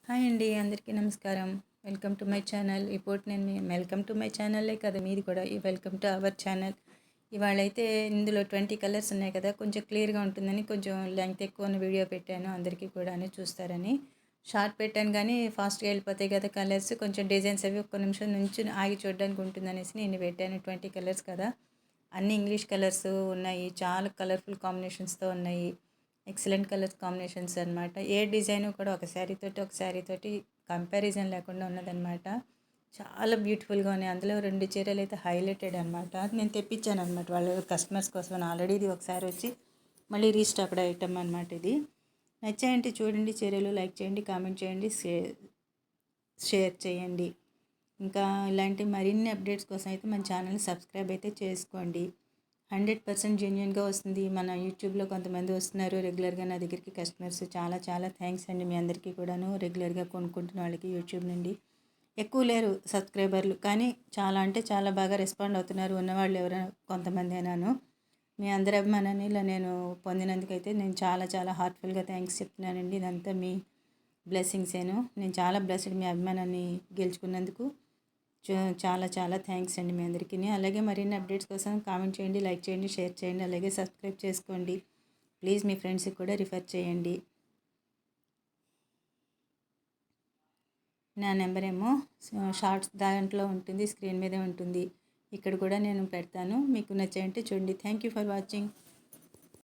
Hi అండి, అందరికీ నమస్కారం. Welcome to my channel. ఇప్పుడు నేను వెల్కమ్ టు మై ఛానలే కదా, మీది కూడా ఈ వెల్కమ్ టు అవర్ ఛానల్. ఇవాళైతే ఇందులో 20 కలర్స్ ఉన్నాయి కదా, కొంచెం క్లియర్గా ఉంటుందని కొంచెం లెంగ్త్ ఎక్కువ ఉన్న వీడియో పెట్టాను, అందరికీ కూడా చూస్తారని. షార్ట్ పెట్టాను కానీ ఫాస్ట్గా వెళ్ళిపోతాయి కదా కలర్స్, కొంచెం డిజైన్స్ అవి ఒక్క నిమిషం నుంచి ఆగి చూడడానికి ఉంటుందనేసి నేను పెట్టాను. 20 కలర్స్ కదా, అన్ని ఇంగ్లీష్ కలర్స్ ఉన్నాయి, చాలా కలర్ఫుల్ కాంబినేషన్స్తో ఉన్నాయి. ఎక్సలెంట్ కలర్స్ కాంబినేషన్స్ అనమాట. ఏ డిజైన్ కూడా ఒక శారీ తోటి కంపారిజన్ లేకుండా ఉన్నదనమాట. చాలా బ్యూటిఫుల్గా ఉన్నాయి. అందులో 2 చీరలు అయితే హైలైటెడ్ అనమాట. నేను తెప్పించాను అనమాట వాళ్ళు కస్టమర్స్ కోసం. ఆల్రెడీ ఇది ఒకసారి వచ్చి మళ్ళీ రీస్టాక్డ్ ఐటమ్ అనమాట. ఇది నచ్చాయంటే చూడండి చీరలు, లైక్ చేయండి, కామెంట్ చేయండి, షేర్ చేయండి. ఇంకా ఇలాంటి మరిన్ని అప్డేట్స్ కోసం అయితే మన ఛానల్ని సబ్స్క్రైబ్ అయితే చేసుకోండి. 100% జెన్యున్గా వస్తుంది. మన యూట్యూబ్లో కొంతమంది వస్తున్నారు రెగ్యులర్గా నా దగ్గరికి కస్టమర్స్. చాలా చాలా థ్యాంక్స్ అండి మీ అందరికీ కూడాను. రెగ్యులర్గా కొనుక్కుంటున్న వాళ్ళకి యూట్యూబ్ నుండి ఎక్కువ లేరు సబ్స్క్రైబర్లు, కానీ చాలా అంటే చాలా బాగా రెస్పాండ్ అవుతున్నారు ఉన్నవాళ్ళు ఎవరైనా కొంతమంది అయినాను. మీ అందరి అభిమానాన్ని ఇలా నేను పొందినందుకైతే నేను చాలా చాలా హార్ట్ఫుల్గా థ్యాంక్స్ చెప్తున్నానండి. ఇదంతా మీ బ్లెస్సింగ్సేను. నేను చాలా బ్లెస్డ్ మీ అభిమానాన్ని గెలుచుకున్నందుకు. చాలా చాలా థ్యాంక్స్ అండి మీ అందరికీ. అలాగే మరిన్ని అప్డేట్స్ కోసం కామెంట్ చేయండి, లైక్ చేయండి, షేర్ చేయండి, అలాగే సబ్స్క్రైబ్ చేసుకోండి. ప్లీజ్ మీ ఫ్రెండ్స్కి కూడా రిఫర్ చేయండి. నా నెంబర్ ఏమో షార్ట్స్ దాంట్లో ఉంటుంది, స్క్రీన్ మీదే ఉంటుంది. ఇక్కడ కూడా నేను పెడతాను. మీకు నచ్చాయంటే చూడండి. Thank you for watching.